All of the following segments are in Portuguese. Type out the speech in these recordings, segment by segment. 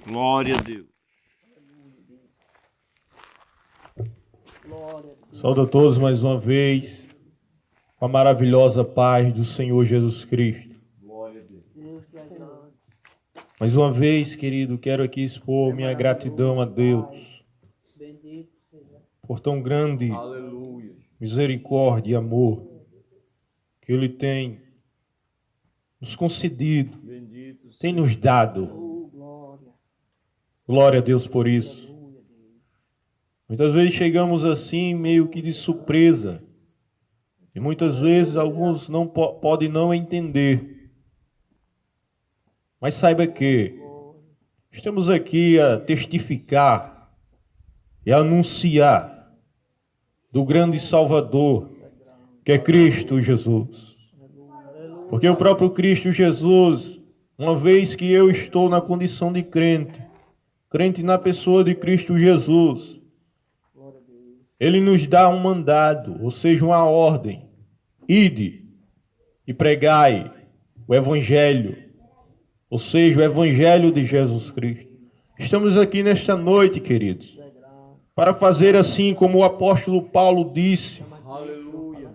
Glória a Deus. Saúdo a todos mais uma vez, com a maravilhosa paz do Senhor Jesus Cristo. Glória a Deus. Mais uma vez, querido, quero aqui expor minha gratidão a Deus por tão grande Aleluia. misericórdia e amor que Ele tem nos concedido, Bendito tem nos dado. Glória a Deus por isso. Muitas vezes chegamos assim meio que de surpresa e muitas vezes alguns não podem não entender. Mas saiba que estamos aqui a testificar e a anunciar do grande Salvador, que é Cristo Jesus. Porque o próprio Cristo Jesus, uma vez que eu estou na condição de crente na pessoa de Cristo Jesus, Ele nos dá um mandado, ou seja, uma ordem. Ide e pregai o Evangelho, ou seja, o Evangelho de Jesus Cristo. Estamos aqui nesta noite, queridos, para fazer assim como o apóstolo Paulo disse, Aleluia.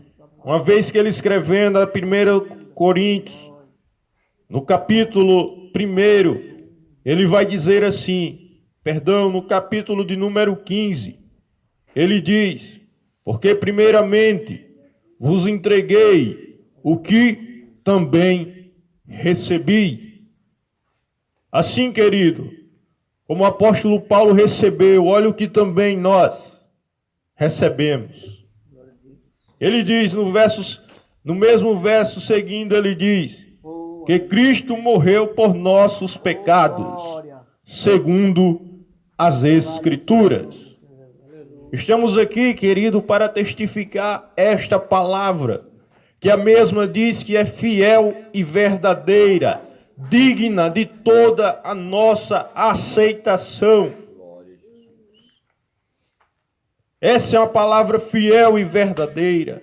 uma vez que ele escrevendo a 1 Coríntios, no capítulo 1, ele vai dizer assim, no capítulo de número 15, ele diz, porque primeiramente vos entreguei o que também recebi. Assim, querido, como o apóstolo Paulo recebeu, olha o que também nós recebemos. Ele diz no mesmo verso seguindo, ele diz que Cristo morreu por nossos pecados, segundo as Escrituras. Estamos aqui, querido, para testificar esta palavra, que a mesma diz que é fiel e verdadeira, digna de toda a nossa aceitação. Essa é uma palavra fiel e verdadeira,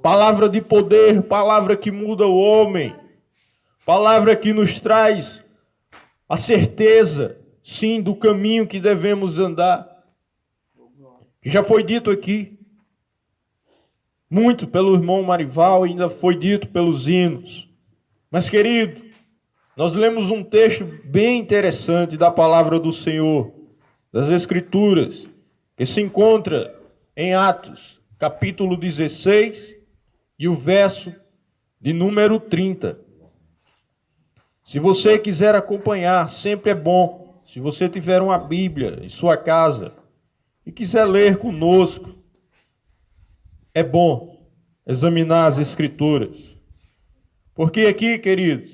palavra de poder, palavra que muda o homem, palavra que nos traz a certeza, sim, do caminho que devemos andar. Já foi dito aqui, muito pelo irmão Marival, ainda foi dito pelos hinos. Mas, querido, nós lemos um texto bem interessante da palavra do Senhor, das Escrituras, que se encontra em Atos, capítulo 16, e o verso de número 30. Se você quiser acompanhar, sempre é bom, se você tiver uma Bíblia em sua casa e quiser ler conosco, é bom examinar as Escrituras. Porque aqui, queridos,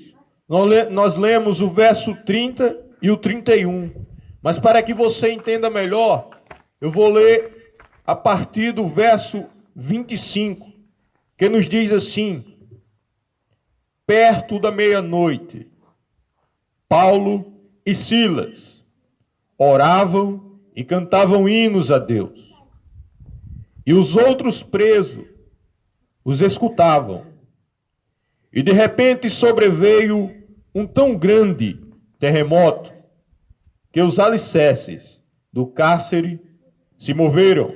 nós lemos o verso 30 e o 31. Mas para que você entenda melhor, eu vou ler a partir do verso 25, que nos diz assim: perto da meia-noite, Paulo e Silas oravam e cantavam hinos a Deus. E os outros presos os escutavam. E de repente sobreveio um tão grande terremoto que os alicerces do cárcere se moveram.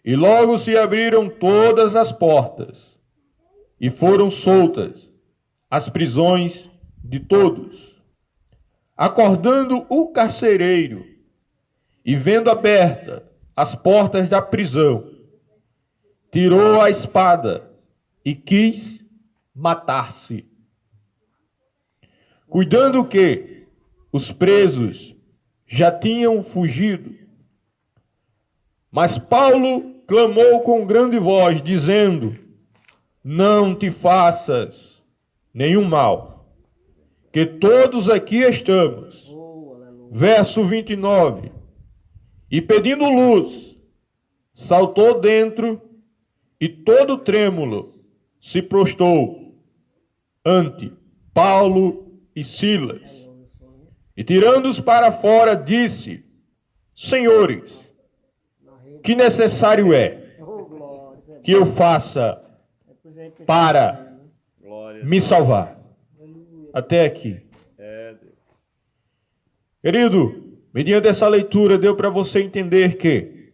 E logo se abriram todas as portas e foram soltas as prisões de todos. Acordando o carcereiro e vendo aberta as portas da prisão, tirou a espada e quis matar-se, cuidando que os presos já tinham fugido. Mas Paulo clamou com grande voz, dizendo: não te faças nenhum mal, que todos aqui estamos. Verso 29. E pedindo luz, saltou dentro e todo trêmulo se prostrou ante Paulo e Silas. E tirando-os para fora, disse: senhores, que necessário é que eu faça para me salvar? Até aqui. Querido, mediante essa leitura deu para você entender que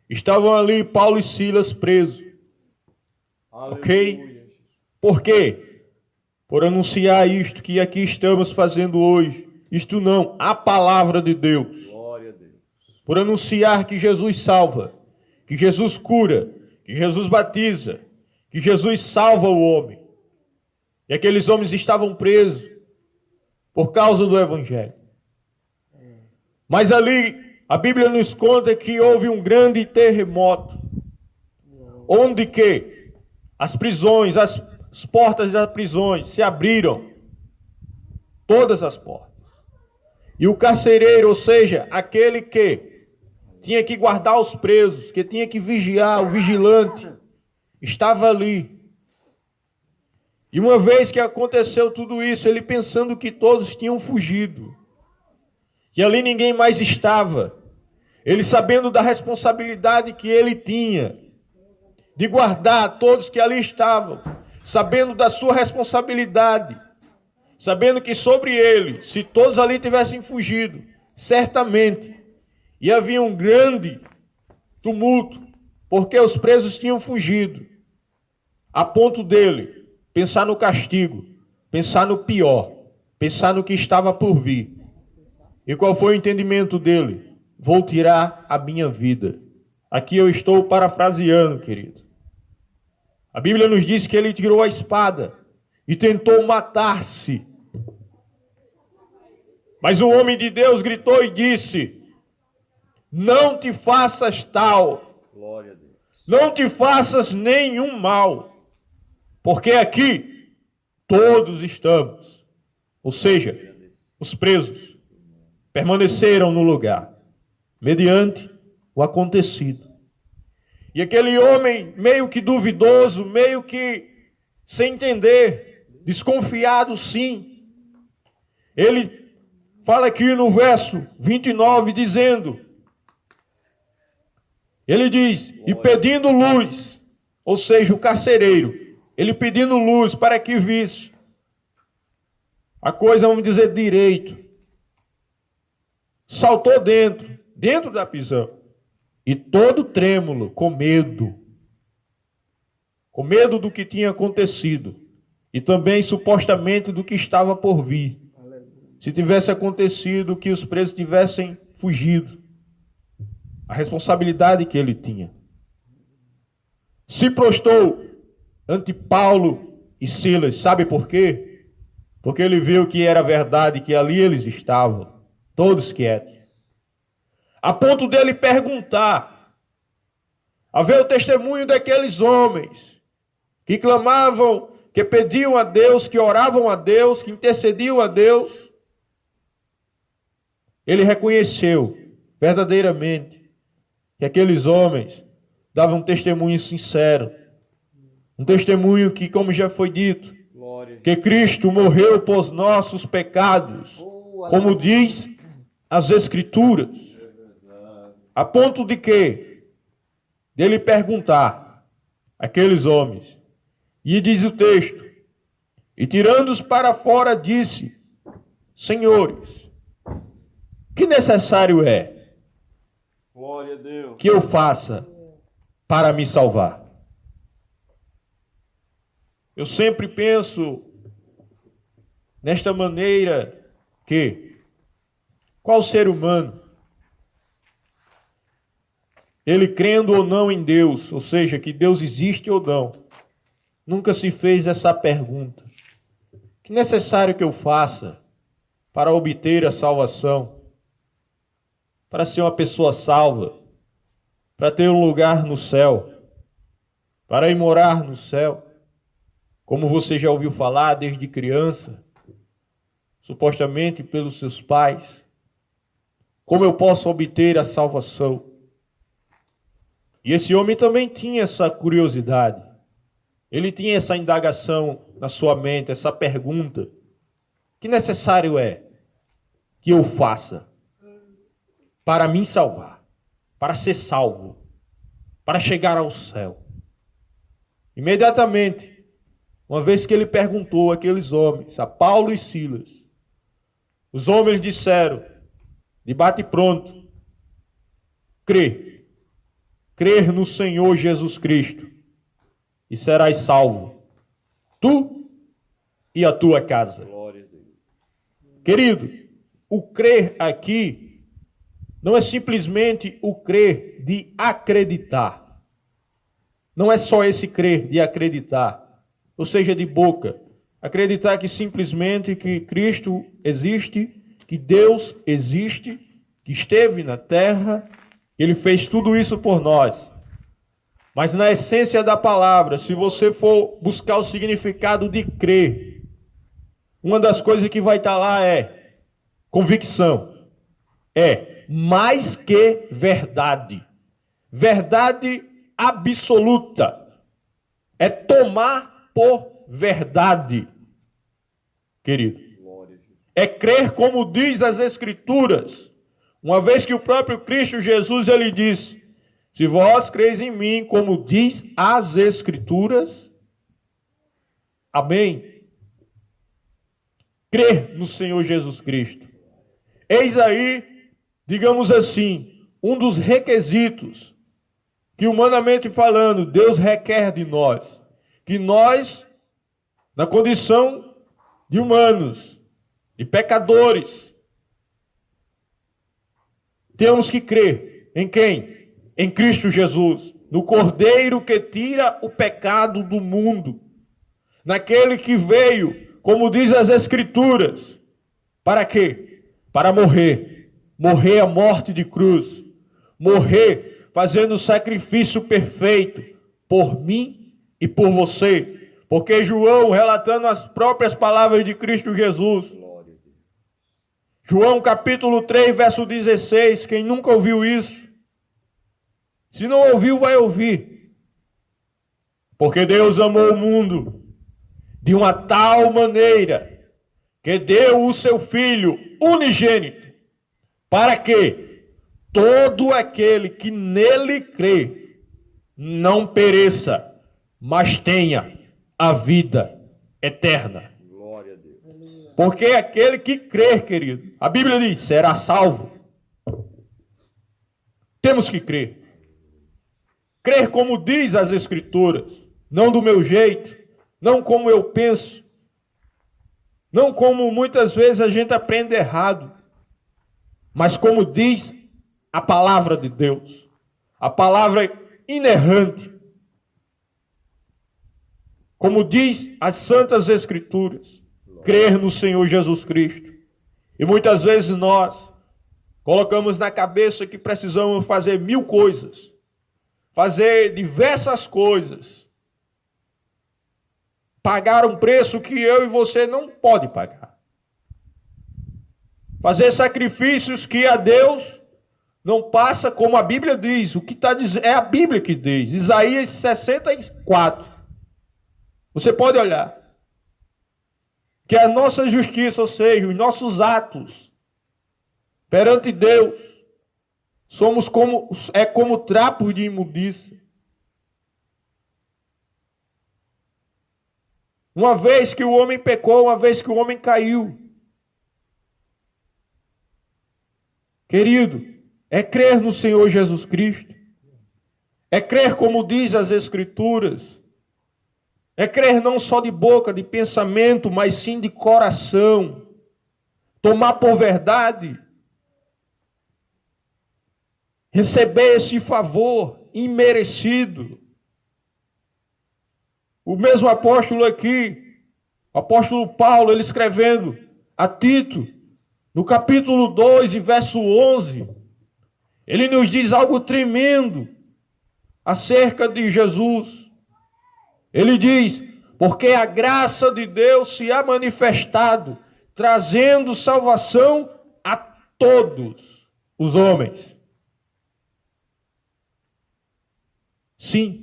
estavam ali Paulo e Silas presos. Ok? Aleluia. Por quê? Por anunciar isto que aqui estamos fazendo hoje. Isto não, a palavra de Deus. Glória a Deus. Por anunciar que Jesus salva, que Jesus cura, que Jesus batiza, que Jesus salva o homem. E aqueles homens estavam presos por causa do Evangelho. Mas ali, a Bíblia nos conta que houve um grande terremoto, onde que as prisões, as portas das prisões se abriram, todas as portas. E o carcereiro, ou seja, aquele que tinha que guardar os presos, que tinha que vigiar, o vigilante, estava ali. E uma vez que aconteceu tudo isso, ele pensando que todos tinham fugido, que ali ninguém mais estava, ele sabendo da responsabilidade que ele tinha, de guardar todos que ali estavam, sabendo da sua responsabilidade, sabendo que sobre ele, se todos ali tivessem fugido, certamente ia haver um grande tumulto, porque os presos tinham fugido, a ponto dele pensar no castigo, pensar no pior, pensar no que estava por vir. E qual foi o entendimento dele? Vou tirar a minha vida. Aqui eu estou parafraseando, querido. A Bíblia nos diz que ele tirou a espada e tentou matar-se. Mas o homem de Deus gritou e disse: não te faças tal. Glória a Deus. Não te faças nenhum mal. Porque aqui todos estamos. Ou seja, os presos permaneceram no lugar, mediante o acontecido. E aquele homem, meio que duvidoso, meio que sem entender, desconfiado sim, ele fala aqui no verso 29, dizendo, ele diz, e pedindo luz, ou seja, o carcereiro, ele pedindo luz para que visse a coisa, vamos dizer, direito, saltou dentro da prisão, e todo trêmulo, com medo do que tinha acontecido, e também supostamente do que estava por vir. Se tivesse acontecido que os presos tivessem fugido, a responsabilidade que ele tinha. Se prostrou ante Paulo e Silas, sabe por quê? Porque ele viu que era verdade, que ali eles estavam, todos quietos. A ponto dele perguntar, a ver o testemunho daqueles homens que clamavam, que pediam a Deus, que oravam a Deus, que intercediam a Deus. Ele reconheceu verdadeiramente que aqueles homens davam um testemunho sincero, um testemunho que, como já foi dito, que Cristo morreu por nossos pecados, como diz as Escrituras, a ponto de que dele perguntar àqueles homens, e diz o texto, e tirando-os para fora disse, senhores, que necessário é Glória a Deus. que eu faça para me salvar? Eu sempre penso nesta maneira que qual ser humano, ele crendo ou não em Deus, ou seja, que Deus existe ou não, nunca se fez essa pergunta. Que necessário que eu faça para obter a salvação? Para ser uma pessoa salva? Para ter um lugar no céu? Para ir morar no céu? Como você já ouviu falar desde criança, supostamente pelos seus pais, como eu posso obter a salvação? E esse homem também tinha essa curiosidade, ele tinha essa indagação na sua mente, essa pergunta, que necessário é que eu faça para me salvar, para ser salvo, para chegar ao céu? Imediatamente, uma vez que ele perguntou àqueles homens, a Paulo e Silas, Os homens disseram, de bate-pronto, crê. Crer no Senhor Jesus Cristo e serás salvo, tu e a tua casa. Glória a Deus. Querido, o crer aqui não é simplesmente o crer de acreditar. Não é só esse crer de acreditar, ou seja, de boca. Acreditar que simplesmente que Cristo existe, que Deus existe, que esteve na terra, que Ele fez tudo isso por nós. Mas na essência da palavra, se você for buscar o significado de crer, uma das coisas que vai estar lá é convicção. É mais que verdade. Verdade absoluta. É tomar por verdade, querido. É crer como diz as Escrituras. Uma vez que o próprio Cristo Jesus, ele diz, se vós creis em mim, como diz as Escrituras, amém. Crer no Senhor Jesus Cristo. Eis aí, digamos assim, um dos requisitos que, humanamente falando, Deus requer de nós. Que nós, na condição de humanos, de pecadores, temos que crer em quem? Em Cristo Jesus, no Cordeiro que tira o pecado do mundo, naquele que veio, como diz as Escrituras, para quê? Para morrer, morrer a morte de cruz, morrer fazendo o sacrifício perfeito por mim e por você, porque João, relatando as próprias palavras de Cristo Jesus, João capítulo 3, verso 16, quem nunca ouviu isso, se não ouviu, vai ouvir. Porque Deus amou o mundo de uma tal maneira que deu o seu Filho unigênito, para que todo aquele que nele crê não pereça, mas tenha a vida eterna. Glória a Deus. Porque aquele que crer, querido, a Bíblia diz, será salvo. Temos que crer. Crer como diz as Escrituras, não do meu jeito, não como eu penso, não como muitas vezes a gente aprende errado, mas como diz a palavra de Deus, a palavra inerrante, como diz as Santas Escrituras, crer no Senhor Jesus Cristo. E muitas vezes nós colocamos na cabeça que precisamos fazer 1000 coisas, fazer diversas coisas, pagar um preço que eu e você não pode pagar, fazer sacrifícios que a Deus não passa, como a Bíblia diz. O que está dizendo é a Bíblia que diz, Isaías 64. Você pode olhar que a nossa justiça, ou seja, os nossos atos perante Deus, somos como trapos de imundícia. Uma vez que o homem pecou, uma vez que o homem caiu. Querido, é crer no Senhor Jesus Cristo. É crer como diz as Escrituras. É crer não só de boca, de pensamento, mas sim de coração. Tomar por verdade. Receber esse favor imerecido. O mesmo apóstolo aqui, o apóstolo Paulo, ele escrevendo a Tito, no capítulo 2 e verso 11, ele nos diz algo tremendo acerca de Jesus. Ele diz, porque a graça de Deus se há manifestado, trazendo salvação a todos os homens. Sim,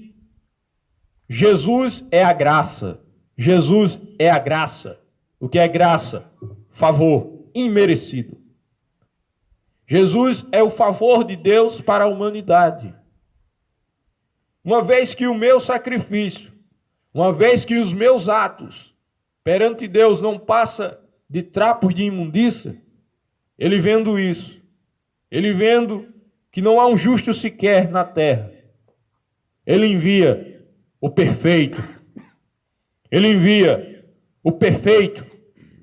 Jesus é a graça. Jesus é a graça. O que é graça? Favor imerecido. Jesus é o favor de Deus para a humanidade. Uma vez que o meu sacrifício, uma vez que os meus atos perante Deus não passa de trapos de imundícia, ele vendo isso, ele vendo que não há um justo sequer na terra, ele envia o perfeito. Ele envia o perfeito,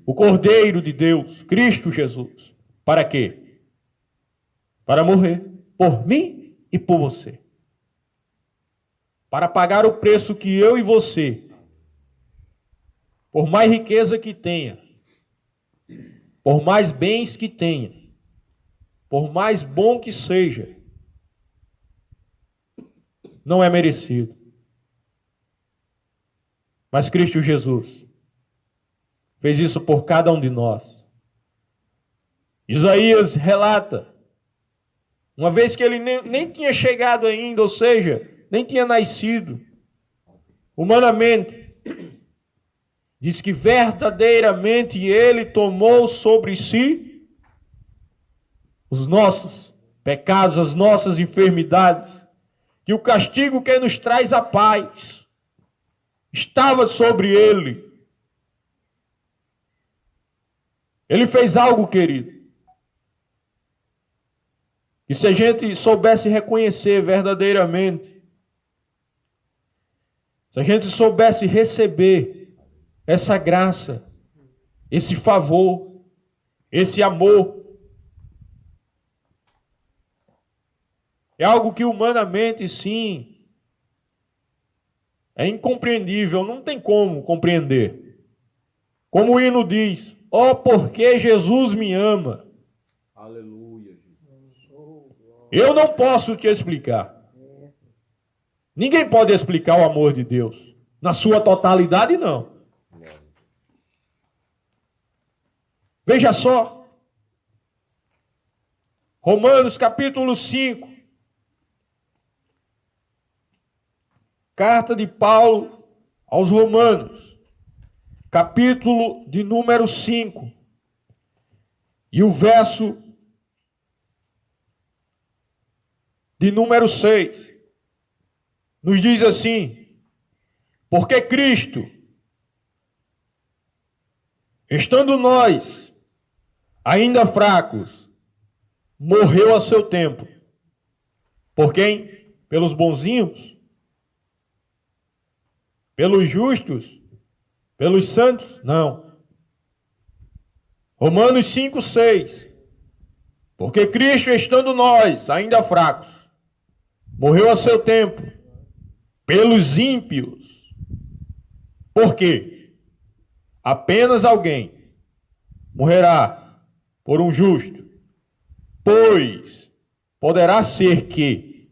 o Cordeiro de Deus, Cristo Jesus. Para quê? Para morrer por mim e por você. Para pagar o preço que eu e você, por mais riqueza que tenha, por mais bens que tenha, por mais bom que seja, não é merecido. Mas Cristo Jesus fez isso por cada um de nós. Isaías relata, uma vez que ele nem tinha chegado ainda, ou seja, nem tinha nascido, humanamente, diz que verdadeiramente ele tomou sobre si os nossos pecados, as nossas enfermidades, que o castigo que nos traz a paz estava sobre ele. Ele fez algo, querido, que se a gente soubesse reconhecer verdadeiramente, se a gente soubesse receber essa graça, esse favor, esse amor, é algo que humanamente, sim, é incompreendível, não tem como compreender. Como o hino diz, ó, porque Jesus me ama. Aleluia, Jesus. Eu não posso te explicar. Ninguém pode explicar o amor de Deus. Na sua totalidade, não. Veja só. Romanos capítulo 5. Carta de Paulo aos Romanos. Capítulo de número 5. E o verso de número 6. Nos diz assim: porque Cristo, estando nós ainda fracos, morreu a seu tempo. Por quem? Pelos bonzinhos? Pelos justos? Pelos santos? Não. Romanos 5, 6. Porque Cristo, estando nós ainda fracos, morreu a seu tempo pelos ímpios. Por quê? Apenas alguém morrerá por um justo, pois poderá ser que,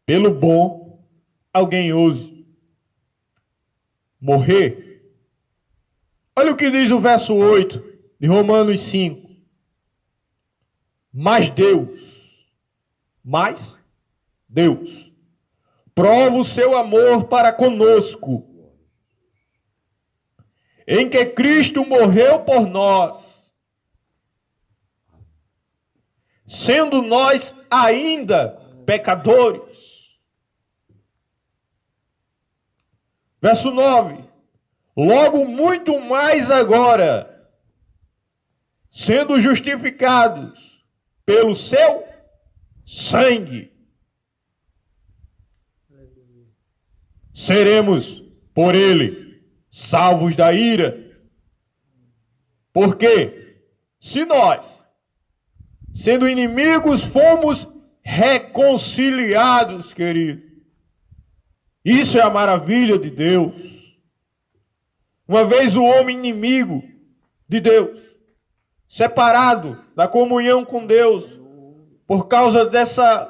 pelo bom, alguém ouse morrer. Olha o que diz o verso 8 de Romanos 5. Mas Deus, prova o seu amor para conosco, em que Cristo morreu por nós, sendo nós ainda pecadores. Verso 9. Logo muito mais agora, sendo justificados pelo seu sangue, seremos por ele salvos da ira. Porque se nós, sendo inimigos, fomos reconciliados, querido, isso é a maravilha de Deus. Uma vez o homem inimigo de Deus, separado da comunhão com Deus, por causa dessa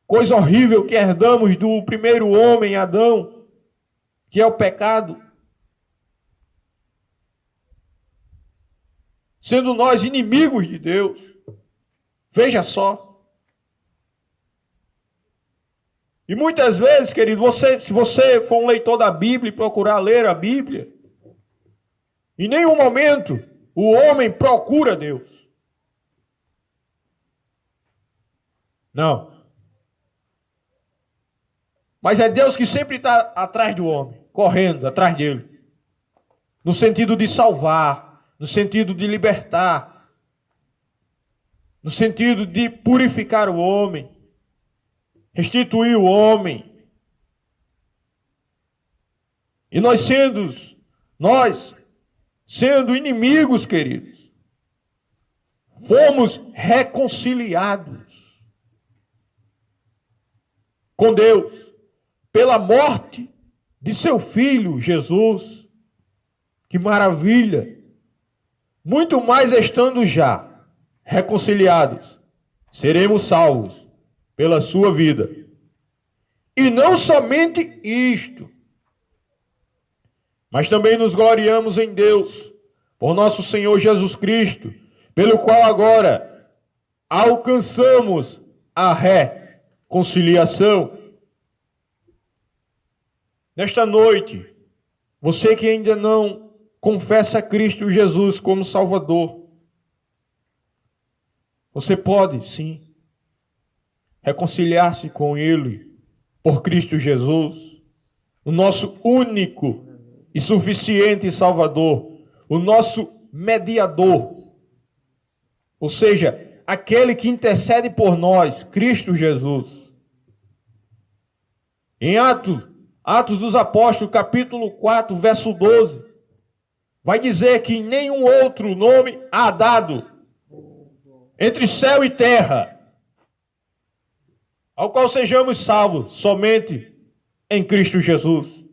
coisa horrível que herdamos do primeiro homem, Adão, que é o pecado. Sendo nós inimigos de Deus. Veja só. E muitas vezes, querido, se você for um leitor da Bíblia e procurar ler a Bíblia, em nenhum momento o homem procura Deus. Não. Mas é Deus que sempre está atrás do homem, correndo atrás dele. No sentido de salvar, no sentido de libertar. no sentido de purificar o homem, restituir o homem. E nós sendo inimigos, queridos, fomos reconciliados com Deus pela morte de seu Filho Jesus. Que maravilha! Muito mais estando já reconciliados, seremos salvos pela sua vida. E não somente isto, mas também nos gloriamos em Deus, por nosso Senhor Jesus Cristo, pelo qual agora alcançamos a reconciliação. Nesta noite, você que ainda não confessa a Cristo Jesus como Salvador, você pode, sim, reconciliar-se com Ele por Cristo Jesus, o nosso único e suficiente Salvador, o nosso mediador, ou seja, aquele que intercede por nós, Cristo Jesus. Em Atos dos Apóstolos, capítulo 4, verso 12, vai dizer que nenhum outro nome há dado entre céu e terra, ao qual sejamos salvos somente em Cristo Jesus.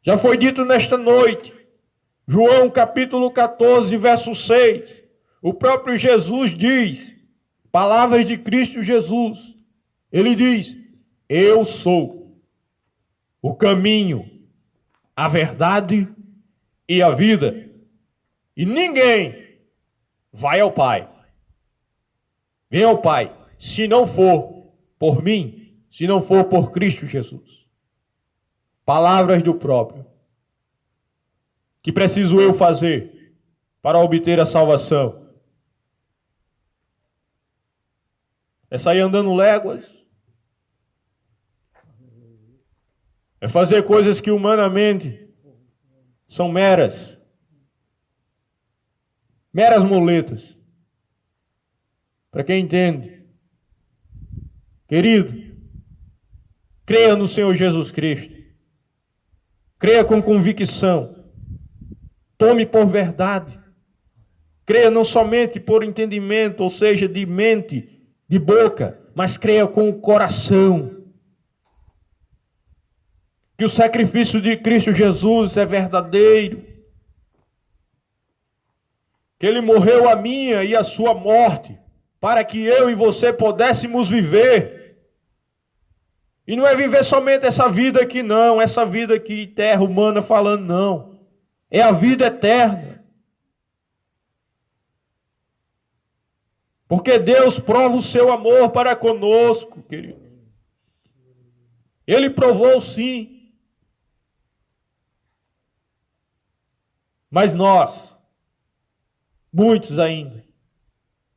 Já foi dito nesta noite, João capítulo 14, verso 6, o próprio Jesus diz, palavras de Cristo Jesus, ele diz: eu sou o caminho, a verdade e a vida, e ninguém vai ao Pai, vem ao Pai, se não for por mim, se não for por Cristo Jesus. Palavras do próprio. Que preciso eu fazer para obter a salvação? É sair andando léguas? É fazer coisas que humanamente são meras muletas. Para quem entende. Querido, creia no Senhor Jesus Cristo. Creia com convicção. Tome por verdade. Creia não somente por entendimento, ou seja, de mente, de boca, mas creia com o coração. Que o sacrifício de Cristo Jesus é verdadeiro. Que Ele morreu a minha e a sua morte, para que eu e você pudéssemos viver. E não é viver somente essa vida aqui, não. Essa vida aqui, terra humana falando, não. É a vida eterna. Porque Deus prova o seu amor para conosco, querido. Ele provou sim. Mas nós, muitos ainda,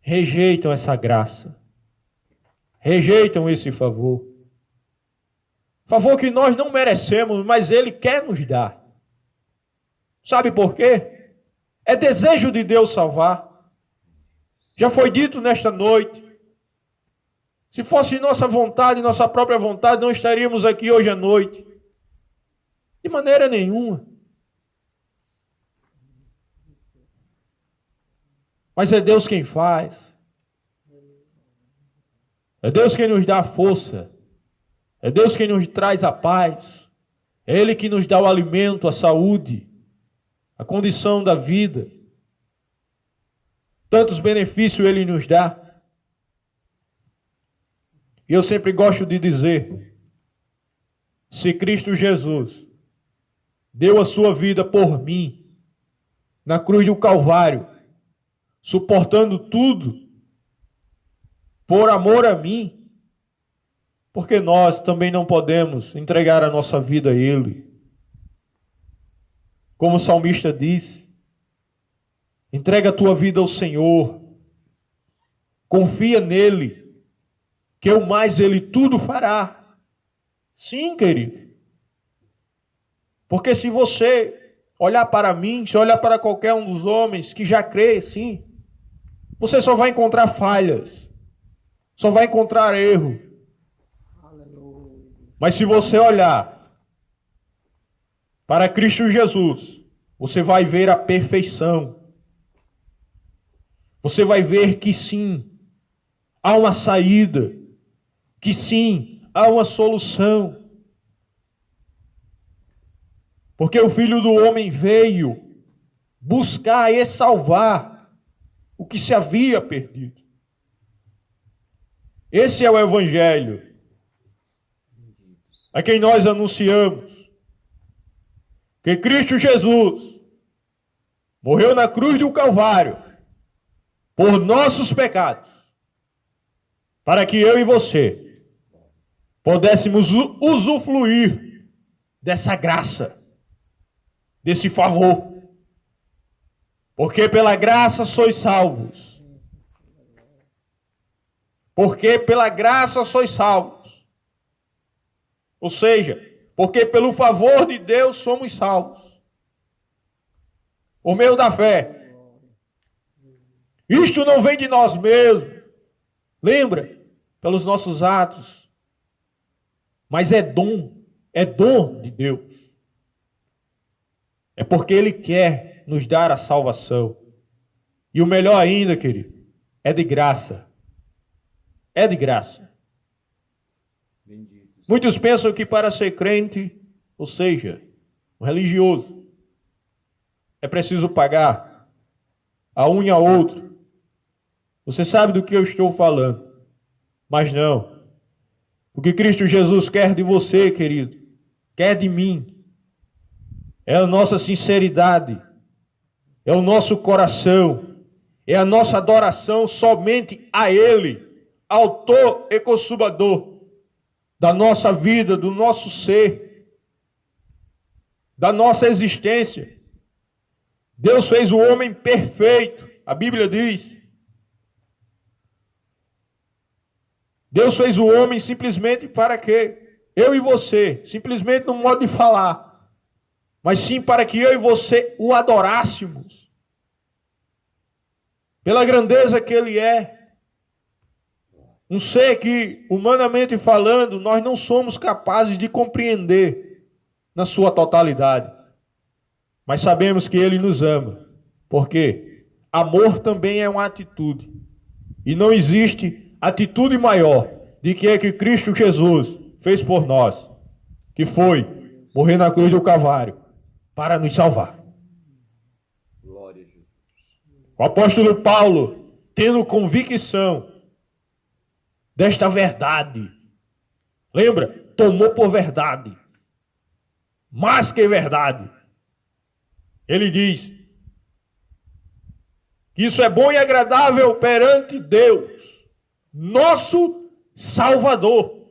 rejeitam essa graça. Rejeitam esse favor. Favor que nós não merecemos, mas Ele quer nos dar. Sabe por quê? É desejo de Deus salvar. Já foi dito nesta noite. Se fosse nossa vontade, nossa própria vontade, não estaríamos aqui hoje à noite. De maneira nenhuma. Mas é Deus quem faz. É Deus quem nos dá a força. É Deus quem nos traz a paz. É Ele que nos dá o alimento, a saúde, a condição da vida. Tantos benefícios Ele nos dá. E eu sempre gosto de dizer, se Cristo Jesus deu a sua vida por mim, na cruz do Calvário, suportando tudo, por amor a mim, porque nós também não podemos entregar a nossa vida a Ele. Como o salmista diz, entrega a tua vida ao Senhor, confia nele, que o mais Ele tudo fará. Sim, querido. Porque se você olhar para mim, se olhar para qualquer um dos homens que já crê, sim, você só vai encontrar falhas, só vai encontrar erro. Mas se você olhar para Cristo Jesus, você vai ver a perfeição. Você vai ver que sim, há uma saída, que sim, há uma solução. Porque o Filho do Homem veio buscar e salvar o que se havia perdido. Esse é o Evangelho a quem nós anunciamos. Que Cristo Jesus morreu na cruz do Calvário por nossos pecados, para que eu e você pudéssemos usufruir dessa graça, desse favor. Porque pela graça sois salvos. Porque pela graça sois salvos. Ou seja, porque pelo favor de Deus somos salvos. Por meio da fé. Isto não vem de nós mesmos. Lembra? Pelos nossos atos. Mas é dom de Deus. É porque Ele quer nos dar a salvação. E o melhor ainda, querido, é de graça. É de graça. Muitos pensam que para ser crente, ou seja, um religioso, é preciso pagar a um e a outro. Você sabe do que eu estou falando. Mas não. O que Cristo Jesus quer de você, querido, quer de mim, é a nossa sinceridade, é o nosso coração, é a nossa adoração somente a Ele, autor e consumador da nossa vida, do nosso ser, da nossa existência. Deus fez o homem perfeito, a Bíblia diz. Deus fez o homem simplesmente para que eu e você, simplesmente no modo de falar, mas sim para que eu e você o adorássemos, pela grandeza que Ele é. Um ser que, humanamente falando, nós não somos capazes de compreender na sua totalidade. Mas sabemos que Ele nos ama, porque amor também é uma atitude. E não existe atitude maior do que a que Cristo Jesus fez por nós, que foi morrer na cruz do Calvário para nos salvar. Glória a Jesus. O apóstolo Paulo, tendo convicção desta verdade, lembra? Tomou por verdade, mais que verdade. Ele diz que isso é bom e agradável perante Deus, nosso Salvador,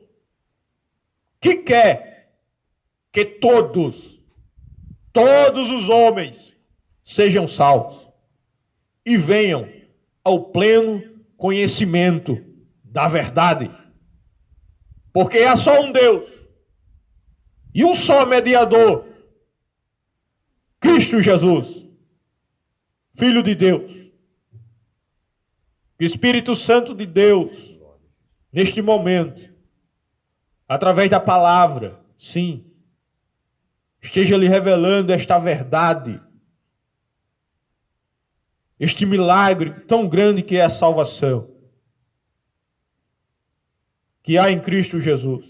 que quer que todos os homens sejam salvos e venham ao pleno conhecimento da verdade. Porque há só um Deus e um só mediador, Cristo Jesus, Filho de Deus. Que o Espírito Santo de Deus, neste momento, através da palavra, sim, esteja lhe revelando esta verdade, este milagre tão grande que é a salvação, que há em Cristo Jesus.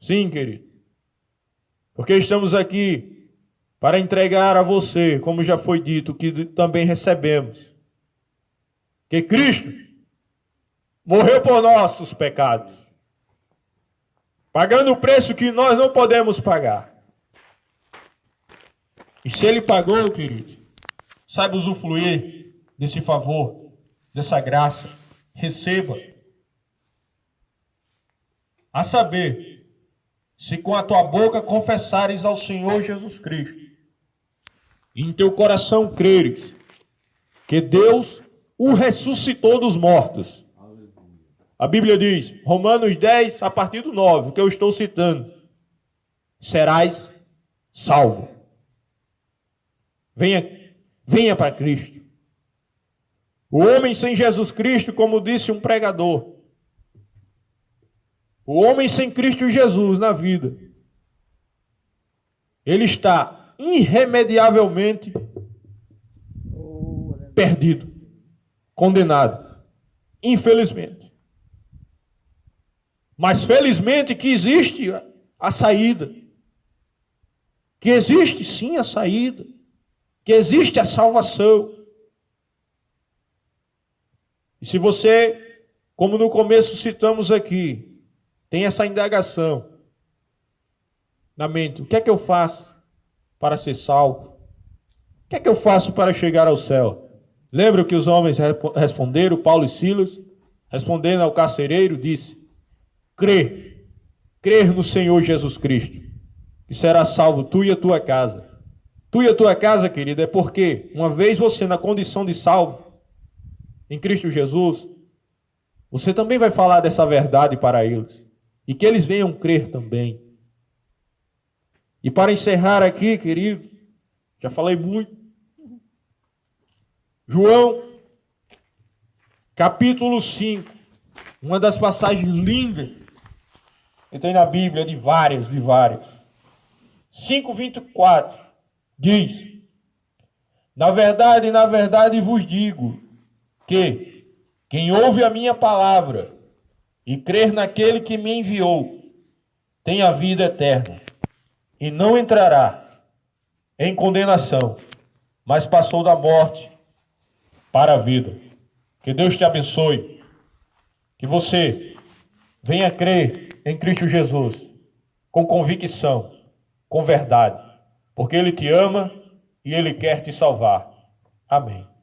Sim, querido, porque estamos aqui para entregar a você, como já foi dito, que também recebemos, que Cristo morreu por nossos pecados, pagando o preço que nós não podemos pagar. E se Ele pagou, querido, saiba usufruir desse favor, dessa graça, receba. A saber, se com a tua boca confessares ao Senhor Jesus Cristo, e em teu coração creres que Deus o ressuscitou dos mortos. A Bíblia diz, Romanos 10, a partir do 9, que eu estou citando, serás salvo. Venha para Cristo. O homem sem Jesus Cristo, como disse um pregador, o homem sem Cristo Jesus na vida, ele está irremediavelmente perdido, condenado, infelizmente. Mas felizmente que existe a saída, que existe sim a saída, que existe a salvação. E se você, como no começo citamos aqui, tem essa indagação na mente, o que é que eu faço para ser salvo? O que é que eu faço para chegar ao céu? Lembra o que os homens responderam, Paulo e Silas, respondendo ao carcereiro, disse: crer no Senhor Jesus Cristo, e será salvo tu e a tua casa. Tu e a tua casa, querida, é porque, uma vez você na condição de salvo, em Cristo Jesus, você também vai falar dessa verdade para eles, e que eles venham crer também. E para encerrar aqui, querido, já falei muito, João, capítulo 5, uma das passagens lindas que tem na Bíblia, de várias. 5:24, diz: na verdade vos digo, que quem ouve a minha palavra e crer naquele que me enviou, tem a vida eterna, e não entrará em condenação, mas passou da morte para a vida. Que Deus te abençoe, que você venha crer em Cristo Jesus, com convicção, com verdade, porque Ele te ama e Ele quer te salvar. Amém.